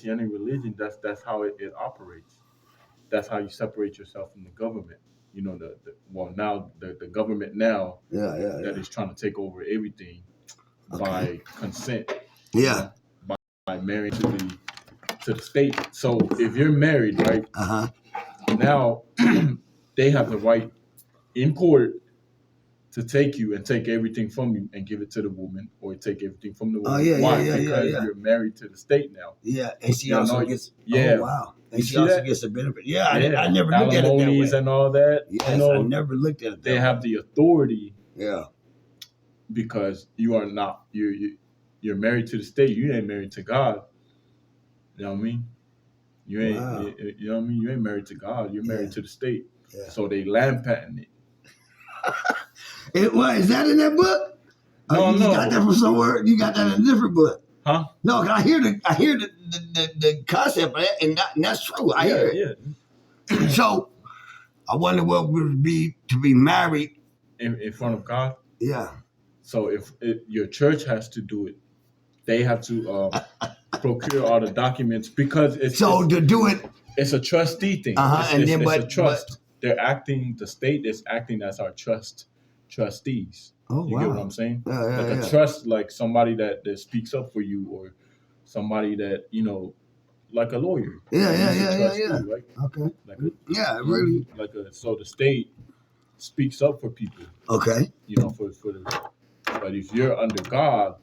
any religion, that's how it operates. That's how you separate yourself from the government. You know, well now the government now that is trying to take over everything Okay. by consent. You Yeah. know, by marrying to the state. So if you're married, right Uh-huh. now, they have the right in court to take you and take everything from you and give it to the woman, or take everything from the Oh, woman. yeah, yeah, Why? yeah, yeah, Because yeah. you're married to the state now. Yeah, and she You also know, gets, oh, yeah. wow. And You she see also that? gets a benefit. Yeah, I Yeah, never looked at it that alimonies way. and all that. You Yes, I know, never looked at it they that have way. the authority Yeah. because you are not you're married to the state. You ain't married to God. You know what I mean? Wow. You know what I mean? You ain't married to God. You're Yeah, married to the state. yeah. So they land patent it. What, is that in that book? Oh, No, you just got that no, from somewhere? You got that in a different book. huh? No, 'cause I hear the concept of that, and that's true. I Yeah, hear yeah. it. So I wonder what would be to be married. In front of God. Yeah. So if your church has to do it, they have to procure all the documents because So to do it, it's a trustee thing. and then It's a but trust. The state is acting as our trustees. oh You get what wow. I'm saying? Yeah, Like yeah, a yeah. trust, like somebody that speaks up for you, or somebody that, like a lawyer. Yeah, yeah, He's a yeah, yeah, yeah. trustee, right? Okay. Like a, Yeah, really. so the state speaks up for people, Okay. for the, but if you're under God,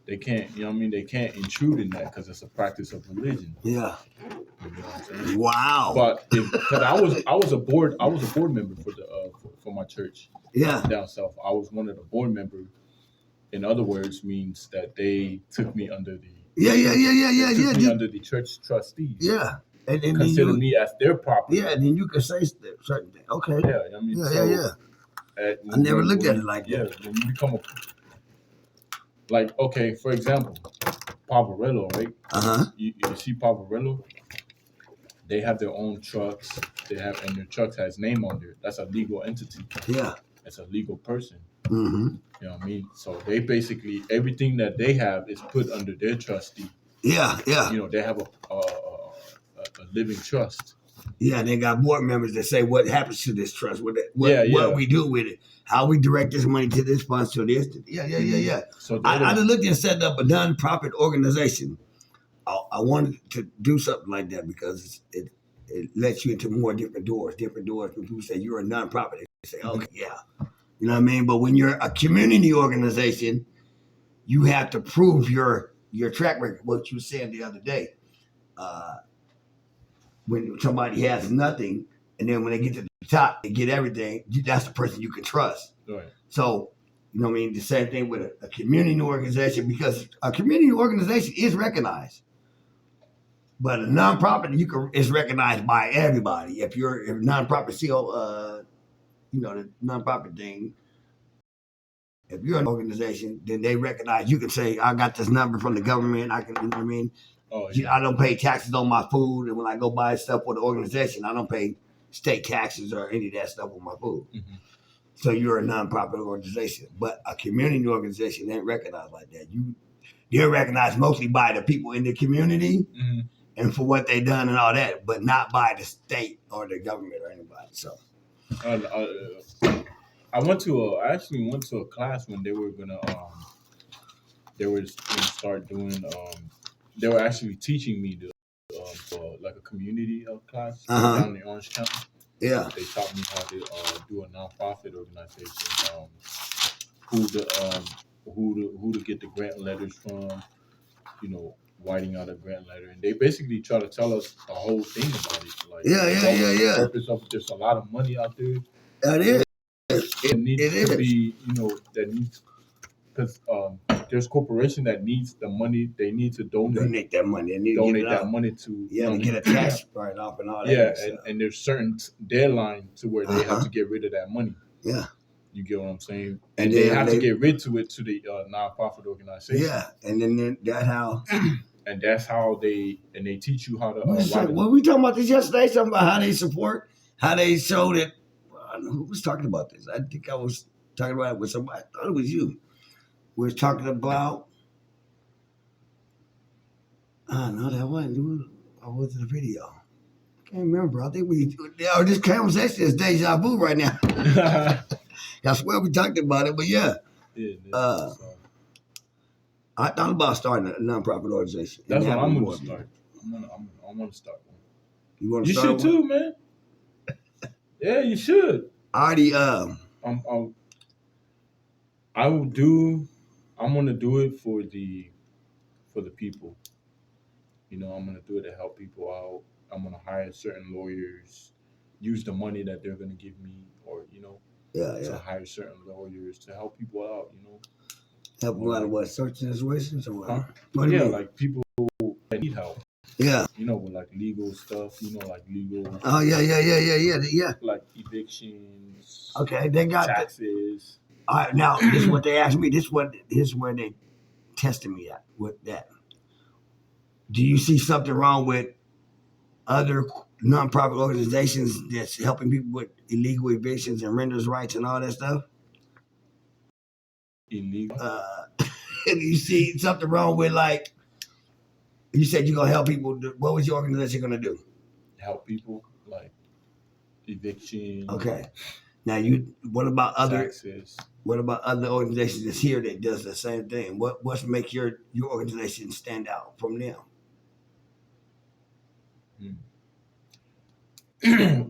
they can't, you know what I mean? They can't intrude in that because it's a practice of religion. Yeah. You know what I'm saying? Wow. But because I was a board member for the for my church Yeah. down south. I was one of the board members. In other words, means that they took me under the Yeah, yeah, yeah, yeah, yeah, they took yeah. me under the church trustees. Yeah. And then Consider you, me as their property. yeah, and then you can say certain things. Okay. Yeah, I mean, Yeah, so yeah, yeah. I never looked at it like yeah, that. when you become okay, for example, Pavarello, right? Uh-huh. You see Pavarello, they have their own trucks. And their trucks has name on there. That's a legal entity. Yeah. It's a legal person. Mm-hmm. You know what I mean? So they basically, everything that they have is put under their trustee. Yeah, yeah. They have a living trust. Yeah, they got board members that say what happens to this trust, Yeah. what we do with it, how we direct this money to this fund, to this. Yeah, yeah, yeah, yeah. So I just looked and set up a non-profit organization. I wanted to do something like that because it lets you into more different doors. When people say you're a non-profit, they say, okay, yeah. You know what I mean? But when you're a community organization, you have to prove your track record. What you were saying the other day. When somebody has nothing, and then when they get to the top, they get everything, that's the person you can trust. Right. So, you know what I mean? The same thing with a community organization, because a community organization is recognized. But a nonprofit is recognized by everybody. If you're a nonprofit CEO, the nonprofit thing, if you're an organization, then they recognize, you can say, I got this number from the government. I can, you know what I mean? Oh, yeah. I don't pay taxes on my food. And when I go buy stuff for the organization, I don't pay state taxes or any of that stuff on my food. Mm-hmm. So you're a nonprofit organization. But a community organization ain't recognized like that. They're recognized mostly by the people in the community. Mm-hmm. And for what they done and all that, but not by the state or the government or anybody. So, I actually went to a class when they were gonna start doing they were actually teaching me like a community class down in Orange County. Yeah, they taught me how to do a nonprofit organization, who to get the grant letters from, writing out a grant letter, and they basically try to tell us the whole thing about it. Like, yeah. The purpose of there's a lot of money out there. That is. It needs to be, that needs, because there's corporation that needs the money. They need to donate that money. They need to donate that money to to get a tax write off and all that. Yeah, and there's certain deadline to where they have to get rid of that money. Yeah. You get what I'm saying? And they have to get rid to it to the nonprofit organization. Yeah, and then that's how. And that's how they teach you how to. Well, we talking about this yesterday. Something about how they support, how they show that. I don't know who was talking about this. I think I was talking about it with somebody. I thought it was you. We were talking about. No, that wasn't. Or was it a video? I can't remember. I think this conversation is deja vu right now. I swear we talked about it, but yeah. I thought about starting a nonprofit organization. That's what I'm going to start. I want to start one. You want to start one? You should too, man. Yeah, you should. I already. I will do. I'm going to do it for the people. You know, I'm going to do it to help people out. I'm going to hire certain lawyers, use the money that they're going to give me, or to hire certain lawyers to help people out. Help them out of what? Searching situations or what? Huh? Like people that need help. Yeah. With like legal stuff. Like legal. Oh yeah. Like evictions. Okay, they got taxes. All right, now this is what they asked me. This is where they tested me at with that. Do you see something wrong with other nonprofit organizations that's helping people with illegal evictions and renters' rights and all that stuff? Illegal. You see something wrong with, like, you said you're gonna help people. What was your organization gonna do? Help people, like eviction. Okay. Now what about other taxes? What about other organizations that's here that does the same thing? What's make your organization stand out from them?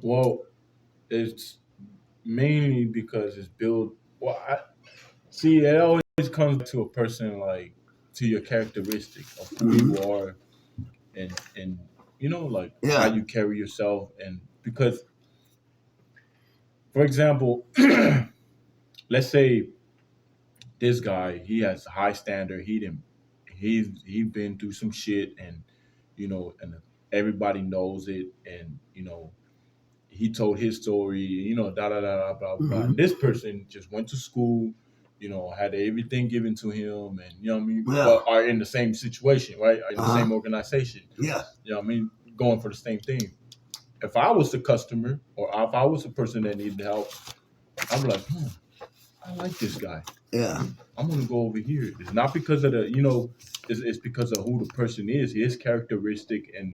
Well, it's mainly because it's built. Well, it always comes to a person, like, to your characteristic of who you are, and like how you carry yourself, and because, for example, let's say this guy, he has a high standard. He's been through some shit, and and everybody knows it, and he told his story, da da da da blah blah. And this person just went to school, had everything given to him, and what I mean, but are in the same situation, right? Are in the same organization. Yeah. What I mean, going for the same thing. If I was the customer, or if I was the person that needed help, I'm like, I like this guy. Yeah. I'm gonna go over here. It's not because of the, it's because of who the person is, his characteristic, and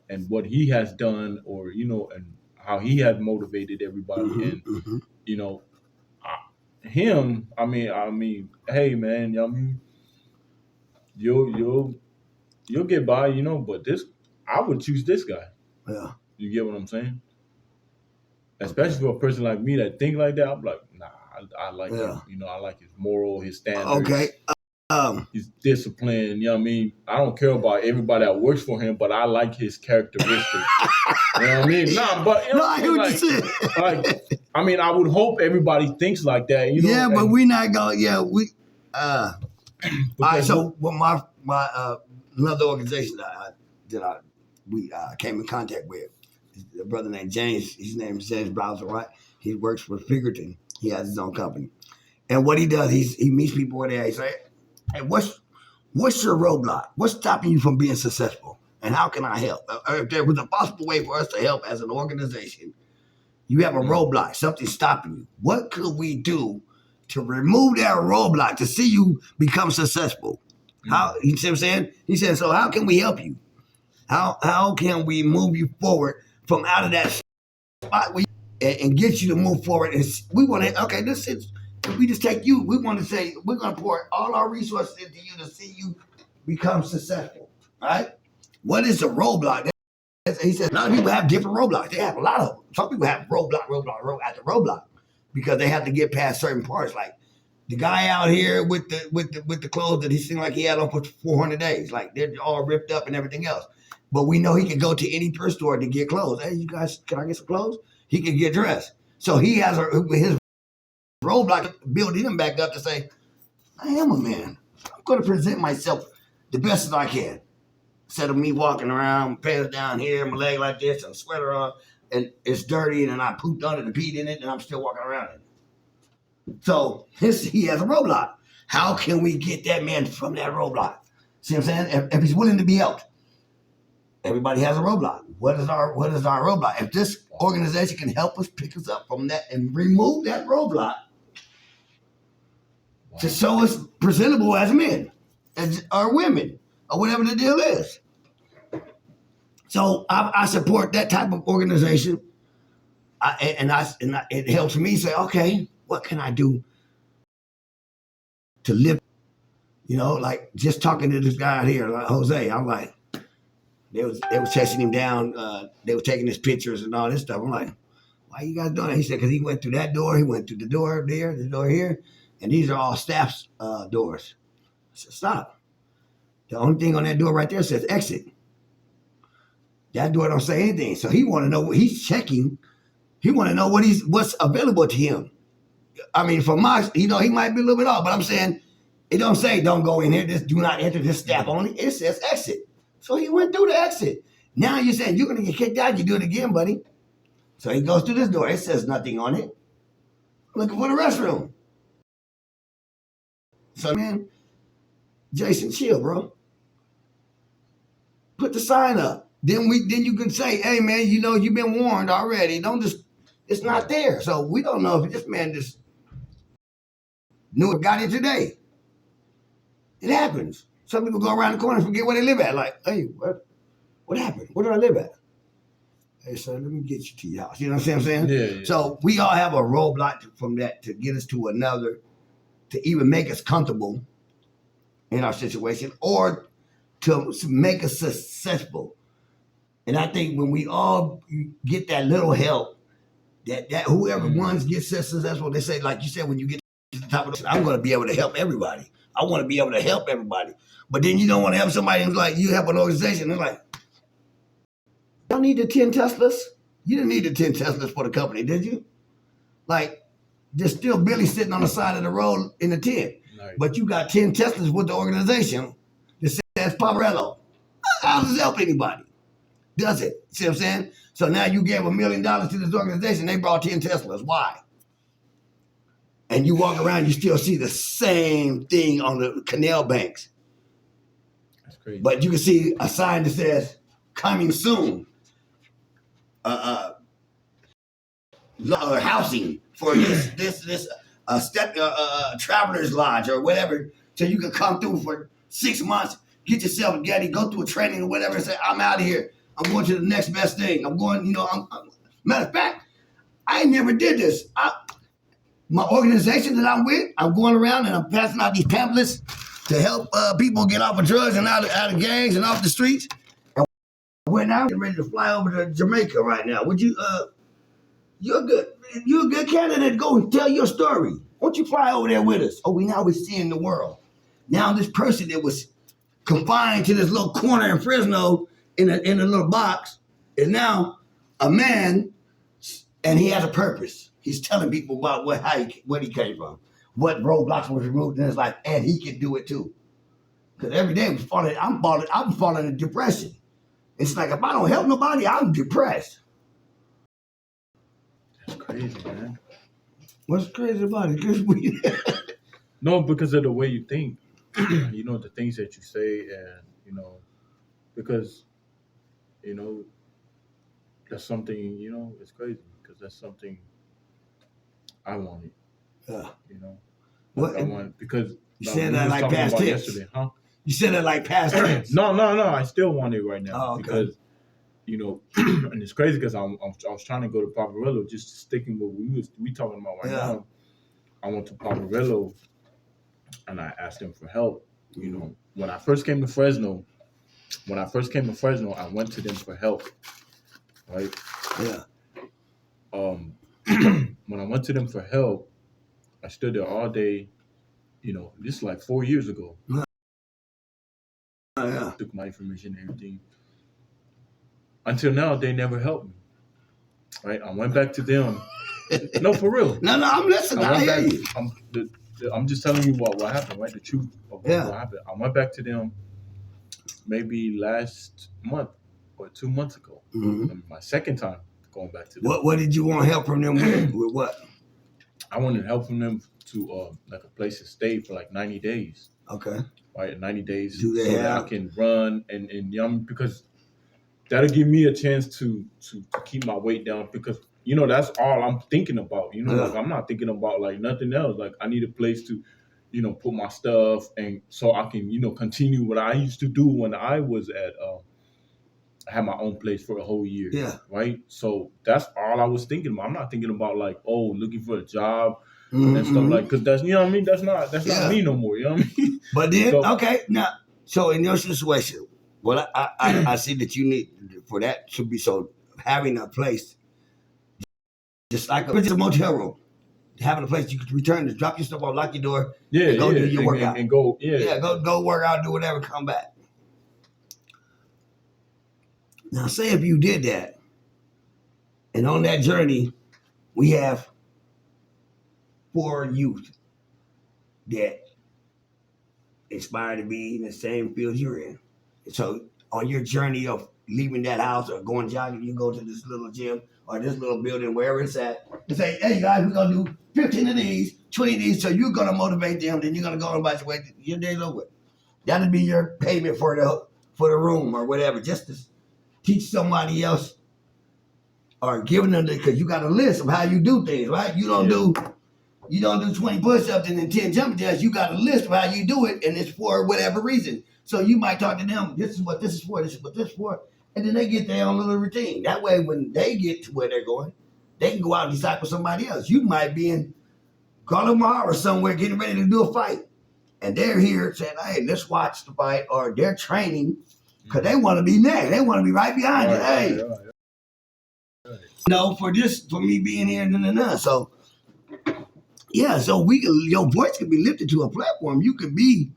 and what he has done, or and how he has motivated everybody, and him. I mean, hey man, I mean, you'll get by, but I would choose this guy. Yeah. You get what I'm saying? Especially for a person like me that think like that, I'm like, nah, I like him. I like his moral, his standards. Okay. He's disciplined. You know what I mean? I don't care about everybody that works for him, but I like his characteristics. You know what I mean? Nah, but I hear what you said. Like, I mean, I would hope everybody thinks like that. Yeah, but we not going. Yeah, we. All right. So, my another organization that we came in contact with, a brother named James. His name is James Browser, right? He works for Figuratin. He has his own company, and what he does, he meets people where they are. He say, "Hey, what's your roadblock? What's stopping you from being successful? And how can I help? If there was a possible way for us to help as an organization, you have a roadblock, something stopping you. What could we do to remove that roadblock to see you become successful? How, you see what I'm saying? He said, so how can we help you? How can we move you forward from out of that spot and get you to move forward? And we want to, okay, this is, if we just take you, we want to say, we're going to pour all our resources into you to see you become successful, right? What is the roadblock? He said, a lot of people have different roadblocks. They have a lot of them. Some people have roadblock after roadblock because they have to get past certain parts. Like the guy out here with the clothes that he seemed like he had on for 400 days. Like they're all ripped up and everything else. But we know he can go to any thrift store to get clothes. Hey, you guys, can I get some clothes? He can get dressed. So he has his roadblock building him back up to say, I am a man. I'm going to present myself the best as I can. Instead of me walking around, pants down here, my leg like this, and a sweater on, and it's dirty, and I pooped on it and peed in it, and I'm still walking around in it. So he has a roadblock. How can we get that man from that roadblock? See what I'm saying? If he's willing to be helped. Everybody has a roadblock. What is our roadblock? If this organization can help us pick us up from that and remove that roadblock to show us presentable as men or women, or whatever the deal is. So I support that type of organization, it helps me say, okay, what can I do to live? You know, like just talking to this guy here, like Jose, I'm like, they was chasing him down. They were taking his pictures and all this stuff. I'm like, why you guys doing that? He said, because he went through that door, he went through the door there, the door here, and these are all staff's doors. I said, stop. The only thing on that door right there says exit. That door don't say anything. So he want to know what he's checking. He want to know what's available to him. I mean, for my, he might be a little bit off, but I'm saying it don't say don't go in here. Just do not enter this staff only. It says exit. So he went through the exit. Now you're saying you're gonna get kicked out. You do it again, buddy. So he goes through this door. It says nothing on it. Looking for the restroom. So man, Jason, chill, bro. Put the sign up. Then you can say, hey man, you've been warned already. Don't just, it's not there. So we don't know if this man just knew it got it today. It happens. Some people go around the corner and forget where they live at. Like, hey, what happened? Where do I live at? Hey, son, let me get you to your house. You know what I'm saying? Yeah. So we all have a roadblock from that to get us to another, to even make us comfortable in our situation or to make us successful. And I think when we all get that little help, that whoever ones gets successful, they say, like you said, when you get to the top of the, I'm going to be able to help everybody. I want to be able to help everybody. But then you don't want to help somebody who's like, you help an organization. They're like, y'all need the 10 Teslas? You didn't need the 10 Teslas for the company, did you? Like, there's still Billy sitting on the side of the road in the tent. Nice. But you got 10 Teslas with the organization that says Poverello. How does it help anybody? Does it? See what I'm saying? So now you gave $1 million to this organization. They brought 10 Teslas. Why? And you walk around, you still see the same thing on the canal banks. That's crazy. But you can see a sign that says coming soon. Housing for this traveler's lodge or whatever. So you can come through for 6 months, get yourself together, go through a training or whatever and say, I'm out of here. I'm going to the next best thing. I'm going, matter of fact, I never did this. My organization that I'm with, I'm going around and I'm passing out these pamphlets to help people get off of drugs and out of gangs and off the streets. And we're now getting ready to fly over to Jamaica right now. Would you, you're a good candidate. Go and tell your story. Why don't you fly over there with us? Oh, now we're seeing the world. Now this person that was confined to this little corner in Fresno in a little box is now a man, and he has a purpose. He's telling people about what he came from, what roadblocks was removed in his life, and he can do it too. Because every day I'm falling into depression. It's like if I don't help nobody, I'm depressed. That's crazy, man. What's crazy about it? No, because of the way you think. The things that you say, and because that's something. It's crazy because that's something I wanted. Yeah. What I want because you said that like past tense. Yesterday, huh? You said that like past tense. No. I still want it right now because and it's crazy because I was trying to go to Poverello, just sticking with what we talking about right now. I went to Poverello and I asked them for help. When I first came to Fresno, I went to them for help. Right? Yeah. When I went to them for help, I stood there all day. This is like 4 years ago. Yeah. Took my information and everything. Until now, they never helped me. Right? I went back to them. No, for real. No, I'm listening. I hear you. I'm just telling you what happened, right? The truth of what happened. I went back to them maybe last month or 2 months ago. Mm-hmm. My second time going back to them. What did you want help from them with? With what? I wanted help from them to like a place to stay for like 90 days. Okay. Right, 90 days so that I can run and because that'll give me a chance to keep my weight down because that's all I'm thinking about. Like I'm not thinking about like nothing else. Like I need a place to put my stuff, and so I can, continue what I used to do when I was at I had my own place for a whole year. Yeah. Right. So that's all I was thinking about. I'm not thinking about like, oh, looking for a job and stuff like, because that's, what I mean. That's not me no more. You know what I mean? But then, okay, now, so in your situation, well, I see that you need for that to be so having a place, just like a motel room, having a place you can return to, drop your stuff off, lock your door, and go do your workout, and go, go work out, do whatever, come back. Now, say if you did that, and on that journey, we have 4 youth that aspire to be in the same field you're in. So on your journey of leaving that house or going jogging, you go to this little gym or this little building, wherever it's at, and say, hey guys, we're gonna do 15 of these, 20 of these, so you're gonna motivate them, then you're gonna go about your way, your day's over. That'll be your payment for the room or whatever, just to teach somebody else or giving them because you got a list of how you do things, right? You don't do 20 push-ups and then 10 jumping jacks. You got a list of how you do it, and it's for whatever reason. So you might talk to them, this is what this is for, this is what this is for, and then they get their own little routine. That way, when they get to where they're going, they can go out and disciple somebody else. You might be in Guadalajara or somewhere getting ready to do a fight, and they're here saying, hey, let's watch the fight, or they're training because they want to be next. They want to be right behind you. Hey, for me being here, So, yeah, so your voice can be lifted to a platform. You could be,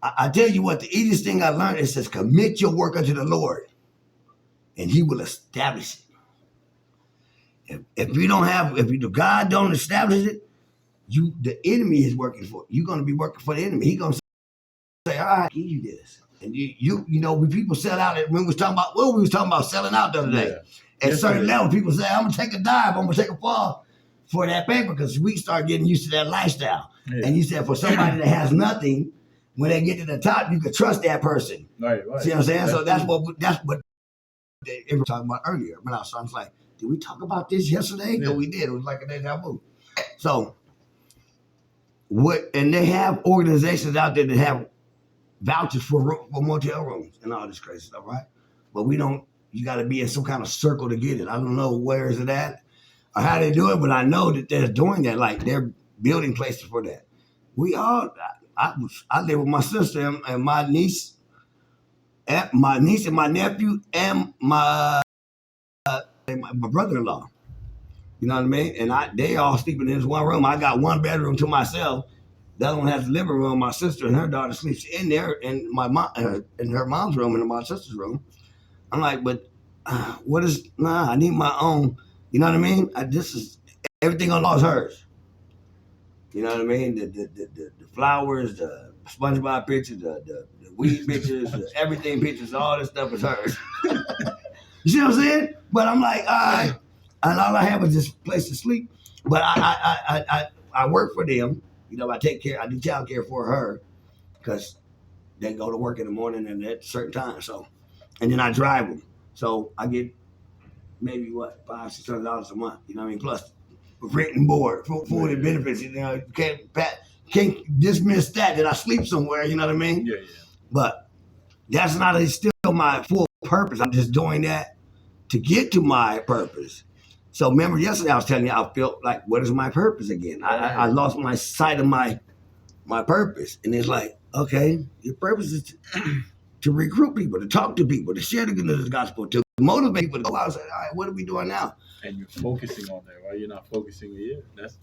I tell you what, the easiest thing I learned is just commit your work unto the Lord, and He will establish it. If God don't establish it, the enemy is working for you. You're going to be working for the enemy. He's going to say, all right, give you this. And when people sell out, when we was talking about selling out the other day. Yeah. At certain levels, people say, I'm going to take a dive, I'm going to take a fall for that paper, because we start getting used to that lifestyle. Yeah. And you said for somebody that has nothing, when they get to the top, you can trust that person. Right. See what I'm saying? That's what they were talking about earlier. So I was like, did we talk about this yesterday? Yeah. No, we did. It was like a deja vu. So and they have organizations out there that have vouchers for motel rooms and all this crazy stuff, right? But you got to be in some kind of circle to get it. I don't know where is it at or how they do it, but I know that they're doing that. Like, they're building places for that. I live with my sister and my niece and my nephew and my brother-in-law. You know what I mean? And they all sleeping in this one room. I got one bedroom to myself. The other one has the living room. My sister and her daughter sleeps in there, and my mom in her mom's room and my sister's room. I'm like, but I need my own. You know what I mean? This is everything on law is hers. You know what I mean? The flowers, the SpongeBob pictures, the weed pictures, everything pictures, all this stuff is hers. You see what I'm saying? But I'm like, all right. And all I have is this place to sleep. But I work for them. I do child care for her because they go to work in the morning and at a certain time. So, and then I drive them. So I get maybe $500-$600 a month. You know what I mean? Plus rent and board, food and benefits. Can't dismiss that I sleep somewhere. You know what I mean? Yeah. But that's not still my full purpose. I'm just doing that to get to my purpose. So remember yesterday I was telling you I felt like, what is my purpose again? I lost my sight of my purpose. And it's like, okay, your purpose is to recruit people, to talk to people, to share the goodness of the gospel, to motivate people to go out and say, all right, what are we doing now? And you're focusing on that, right? You're not focusing. Yeah, that's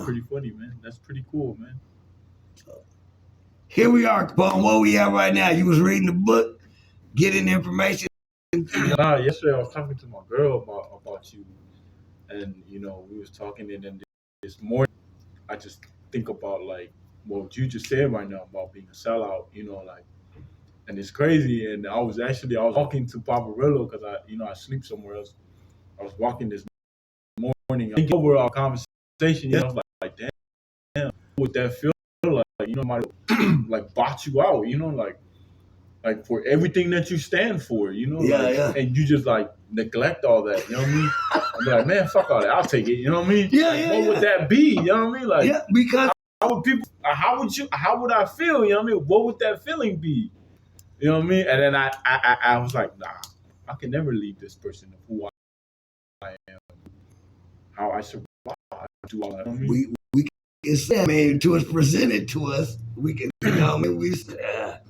pretty funny, man. That's pretty cool, man. So, here we are, Capone. What we have right now? You was reading the book, getting information. Yesterday I was talking to my girl about you. And, we was talking, and then this morning, I just think about, like, what you just said right now about being a sellout, and it's crazy. And I was walking to Paparillo because I sleep somewhere else. I was walking this morning. I think over our conversation, I was like, damn, what that feel like? My like bought you out, like for everything that you stand for, and you just like neglect all that, you know what I mean? I'm like, man, fuck all that, I'll take it, you know what I mean? What would that be? You know what I mean? Like, because would people? How would I feel? You know what I mean? What would that feeling be? You know what I mean? And then I was like, nah, I can never leave this person of who I am, how I survive, do all that. You know what I mean? We it's said, man, to us presented to us. We can, I mean,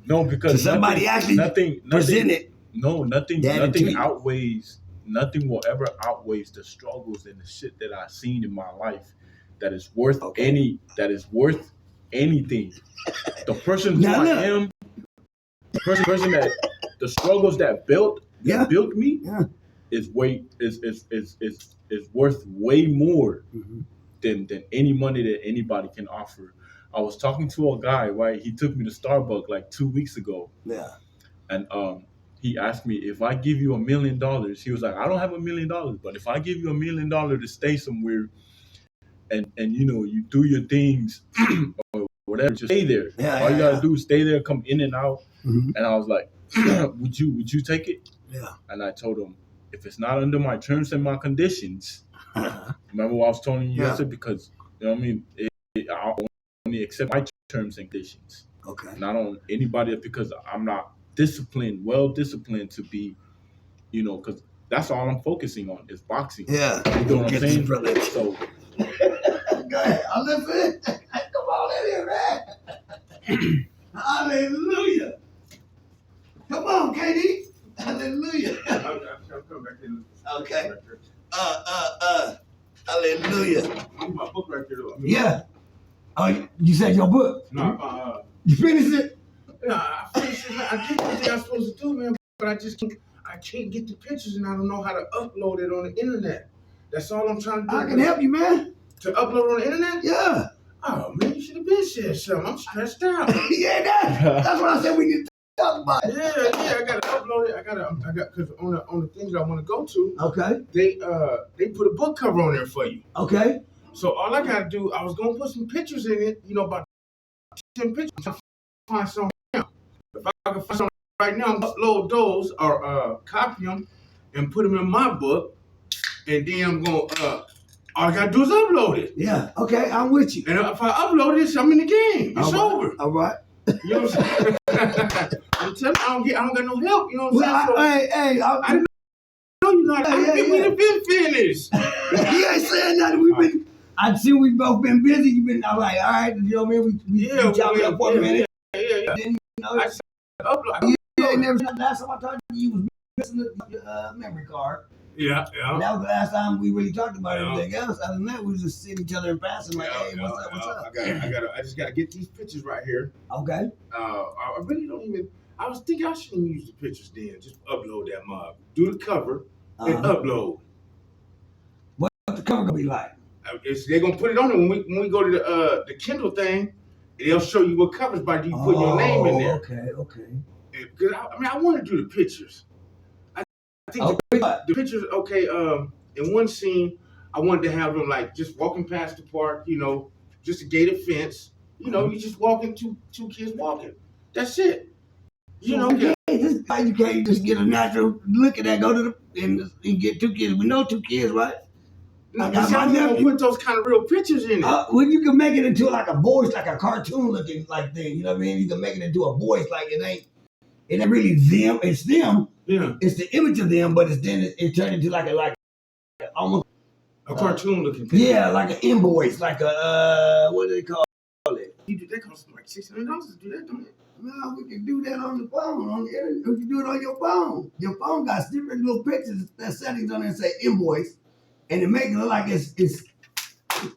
No, to because somebody actually nothing, present it. nothing outweighs, nothing will ever outweighs the struggles and the shit that I've seen in my life that is worth that is worth anything. The person who I am, the person that the struggles that built me is worth way more than any money that anybody can offer. I was talking to a guy, right? He took me to Starbucks like 2 weeks ago. Yeah. And he asked me, if I give you $1 million, he was like, I don't have $1 million, but if I give you $1 million to stay somewhere and you know, you do your things or whatever, just stay there. All you gotta do is stay there, come in and out. And I was like, would you take it? Yeah. And I told him, if it's not under my terms and my conditions, remember what I was telling you yesterday? Because you know what I mean, I only accept my terms and conditions. Okay. Not on anybody, because I'm not well disciplined to be, you know, because that's all I'm focusing on is boxing. Yeah. You know what I'm saying? So go ahead. I'm listening. Come on in here, man. Hallelujah. Come on, KD. Hallelujah. I'll come back in. Okay. Hallelujah. I'm my book right there though. Yeah. Oh, you said your book? No, you finished it? Yeah, I finished it. Man. I did everything I'm supposed to do, man, but I can't get the pictures, and I don't know how to upload it on the internet. That's all I'm trying to do. I can help you, man. To upload on the internet? Yeah. Oh man, you should have been said something. I'm stressed out. Yeah, that's what I said we need to talk about. Yeah, I gotta upload it. I got because on the things I want to go to. Okay. They put a book cover on there for you. Okay. So all I gotta do, I was gonna put some pictures in it, you know, about 10 pictures. I'm find some now. If I can find some right now, I'm gonna upload those or copy them and put them in my book, and then I'm gonna all I gotta do is upload it. Yeah. Okay, I'm with you. And if I upload this, I'm in the game. It's over. All right. You know what I'm saying? I'm telling you, I don't got no help. You know what I'm saying? I didn't know you not. I think we'd have been finished. You ain't saying nothing. I see we both been busy. You've been all right. All right. You know what I mean? We chopped up for a minute. Yeah. Then, you know, I just upload. You ain't never said last time I talked to you was missing the memory card. Yeah. And that was the last time we really talked about anything else. Other than that, we was just seeing each other in passing like, hey, what's up? I just gotta get these pictures right here. Okay. I really don't even. I was thinking I shouldn't use the pictures then. Just upload that mug. Do the cover and upload. What's the cover gonna be like? They're gonna put it on it when we go to the Kindle thing. They'll show you what covers by you put your name in there. Okay. Because I want to do the pictures. I think the pictures. Okay. In one scene, I wanted to have them like just walking past the park. You know, just a gated fence. You know, you just walking two kids walking. That's it. You know, you can't just get a natural look at that. Go to and get two kids. We know two kids, right? I'm gonna put those kind of real pictures in it. Well, you can make it into like a voice, like a cartoon looking like thing. You know what I mean? You can make it into a voice, like it ain't really them. It's them. Yeah. It's the image of them, but it turned into like almost a cartoon looking picture. Yeah, like an invoice, like a what do they call it? That costs like $600 to do that, don't it? No, we can do that on the phone, on the internet. We can do it on your phone. Your phone got different little pictures that settings on there and say invoice, and it makes it look like it's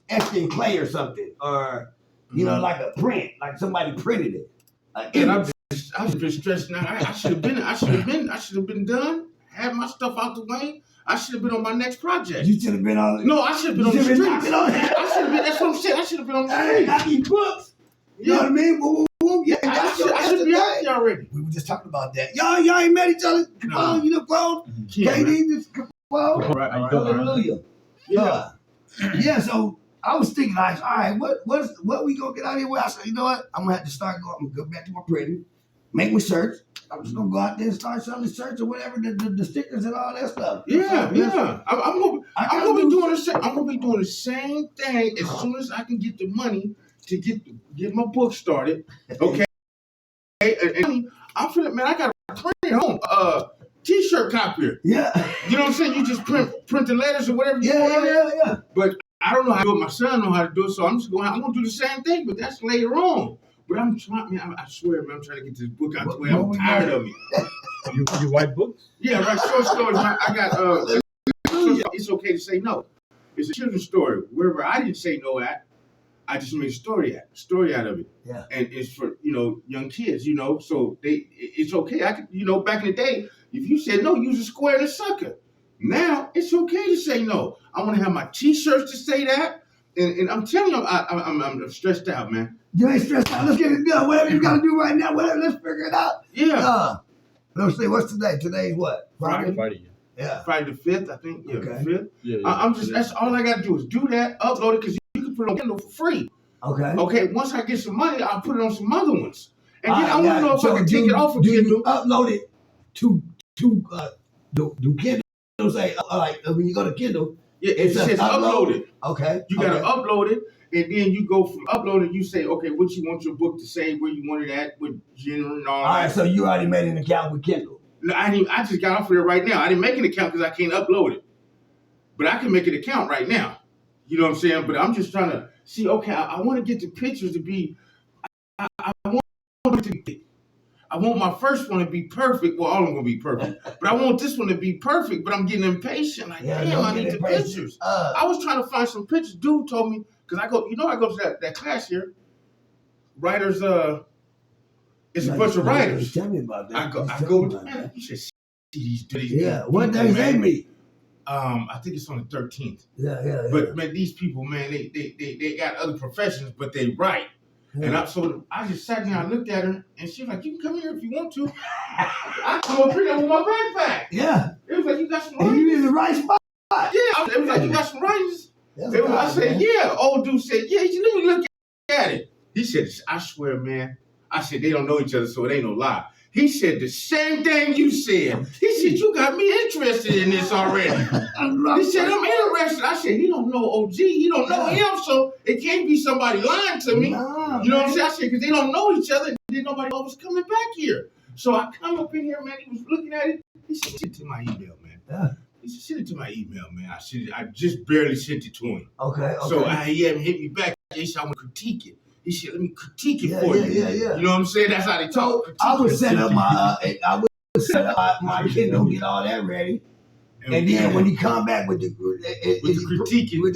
etched in clay or something, or you know, like a print, like somebody printed it. I've been stressed now. I should have been done. Had my stuff out the way. I should have been on my next project. You should have been on. No, I should have been on the streets. I should have been. That's what I'm saying. I should have been on the streets. Got these books. You know what I mean? Boom. Yeah, I should be out there already. We were just talking about that. Y'all ain't met each other. Capone, you know, Capone. KD, just Capone. Right. Hallelujah. Yeah. So I was thinking, like, all right, what we gonna get out of here with? I said, you know what? I'm gonna have to start going. I'm gonna go back to my printing, make my shirts. I'm just gonna go out there and start selling shirts or whatever, the stickers and all that stuff. Yeah. I'm gonna be doing the same thing as soon as I can get the money to get my book started. Okay, and I'm feeling, man, I got a print home, T-shirt copier. Yeah. You know what I'm saying? You just print the letters or whatever you want. Yeah. But I don't know how to do it. My son know how to do it, so I'm gonna do the same thing, but that's later on. But I'm trying, man. I swear, man, I'm trying to get this book out the way. I'm tired of it. You write books? Yeah, right. Short stories. I got. It's okay to say no. It's a children's story. Wherever I didn't say no at, I just made a story out of it. Yeah. And it's for young kids. So it's okay. I could back in the day, if you said no, you was a square and a sucker. Now it's okay to say no. I want to have my T-shirts to say that, and I'm telling you, I'm stressed out, man. You ain't stressed out. Let's get it done. Whatever you got to do right now, whatever. Let's figure it out. Yeah. Let's see. What's today? Today's what? Friday. Yeah. Friday the 5th, I think. Yeah, Okay. the 5th. Yeah. I'm just. That's all I got to do is do that, upload it, because you can put it on Kindle for free. Okay. Okay. Once I get some money, I'll put it on some other ones, and then I want to know if I can take it off of Kindle. Kindle. Upload it to do Kindle say when you go to Kindle? Yeah, it says upload it. Okay. You got to upload it, and then you go from uploading. You say, okay, what you want your book to say, where you want it at, what genre and all. All right. So you already made an account with Kindle. No, I just got off of it right now. I didn't make an account because I can't upload it, but I can make an account right now. You know what I'm saying? But I'm just trying to see. Okay, I want to get the pictures to be. I want it to be. I want my first one to be perfect. Well, all of them gonna be perfect, but I want this one to be perfect. But I'm getting impatient. Like, damn, I need the pictures. I was trying to find some pictures. Dude told me because I go to that class here. Writers, it's a bunch of writers. Tell me about that. I go. Man, you should see these. Yeah. What days they meet? I think it's on the 13th. Yeah. But man, these people, man, they got other professions, but they write. Yeah. And I just sat down, and looked at her, and she was like, "You can come here if you want to." I come up here with my backpack. Yeah. It was like, "You got some writers?" You in the right spot. Yeah. It was like, "You got some writers?" I said, "Yeah." Old dude said, "Yeah." He said, "Let me look at it." He said, "I swear, man." I said, "They don't know each other, so it ain't no lie." He said the same thing you said. He said, "You got me interested in this already." He said, "I'm interested." I said, "He don't know OG. He don't know him, so it can't be somebody lying to me." No, you know what I'm saying? I said, because they don't know each other. And then nobody know was coming back here. So I come up in here, man. He was looking at it. He said, "Send it to my email, man." Yeah. He said, "Send it to my email, man." I just barely sent it to him. Okay. So he hadn't hit me back. He said, "I want to critique it." He said, "Let me critique it for you." Yeah. You know what I'm saying? That's how they talk. I would set up my Kindle, get all that ready, and then when you come back with the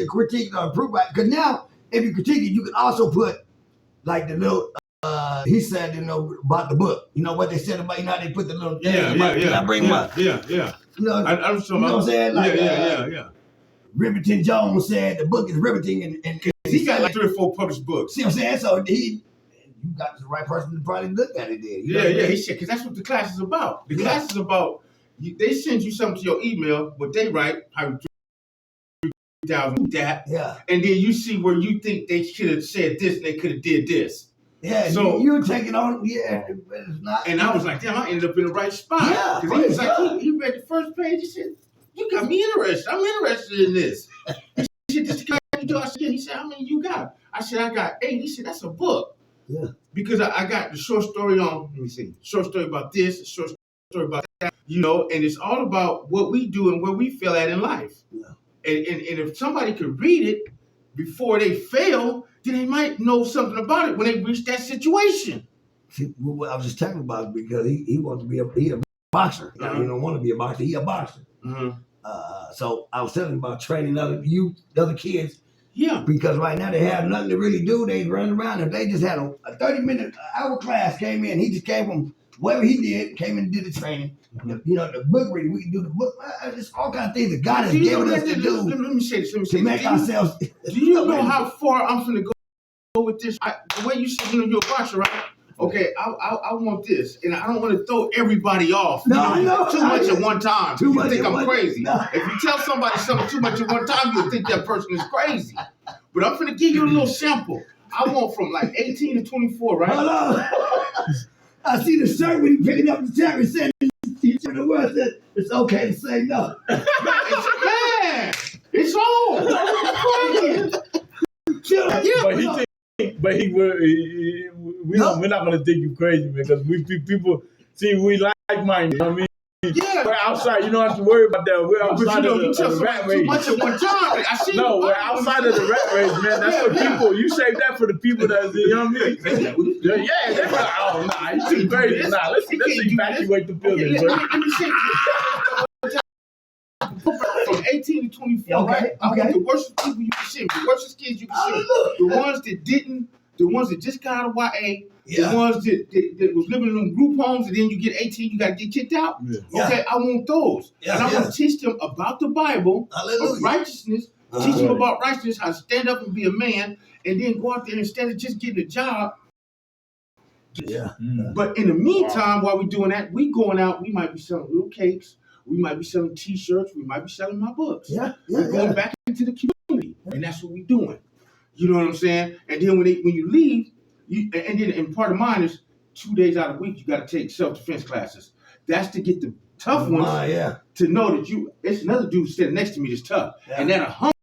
critique or proof, because now if you critique it, you can also put like the little. He said, about the book. You know what they said about how they put the little. Yeah. I bring up. Yeah. You know what I'm saying? Like, yeah. Riverton Jones said the book is riveting, and he got like 3 or 4 published books. See what I'm saying? So you got the right person to probably look at it there. Yeah. He said, because that's what the class is about. The class is about, they send you something to your email, what they write, how 3,000 that. Yeah. And then you see where you think they should have said this and they could have did this. Yeah, so you're taking on, it's not. And I was like, damn, I ended up in the right spot. Yeah. Because he was like, he read the first page, he said, "You got me interested. I'm interested in this." He said, "This kind of do." I said, yeah. He said, "How many you got?" I said, "I got 8. He said, "That's a book." Yeah. Because I got the short story on, let me see, short story about this, a short story about that, and it's all about what we do and where we fail at in life. Yeah. And if somebody could read it before they fail, then they might know something about it when they reach that situation. See, what I was just talking about because he wants to be a boxer. Uh-huh. He don't want to be a boxer. He a boxer. Mm-hmm. So I was telling him about training other kids. Yeah. Because right now they have nothing to really do. They run around. If they just had a 30-minute hour class came in, he just came from whatever he did, came in and did the training. Mm-hmm. The book reading, we can do the book. There's all kinds of things that God has given us to do. Let me say this. To make ourselves. Do you know how far I'm finna go with this? The way you said, you're a boxer, right? Okay, I want this, and I don't want to throw everybody off. No, too much at one time. Too much. You think I'm crazy? No. If you tell somebody something too much at one time, you'll think that person is crazy. But I'm finna give you a little sample. I want from like 18 to 24, right? Hold on. I see the shirt when he picking up the chair and said, the word said it's okay to say no. It's on. But but we're not gonna think you crazy, man, because people see we like minded. You know what I mean? Yeah. We're outside. You don't have to worry about that. We're But outside you know, of you tell the rat somebody too race. much at one time. I see. No, we're outside of the rat race, man. That's for people. You save that for the people that's, you know what I mean? Yeah, they're like, oh, nah, you too crazy. Nah, let's evacuate the building, Okay, bro. let me say from 18 to 24, Okay, right? I want the worst people you can see, the worst kids you can see, the ones that didn't, the ones that just got out of YA, the ones that was living in them group homes, and then you get 18, you got to get kicked out. Yeah. Okay, I want those. Yeah, and I want to teach them about the Bible, of righteousness, teach them about righteousness, how to stand up and be a man, and then go out there instead of just getting a job. Yeah. But in the meantime, while we're doing that, we going out, we might be selling little cakes, we might be selling t-shirts, we might be selling my books. We're going back into the community, and that's what we're doing. You know what I'm saying? And then when you leave, and part of mine is 2 days out of the week, you got to take self-defense classes. That's to get the tough ones to know that it's another dude standing next to me that's tough. And that'll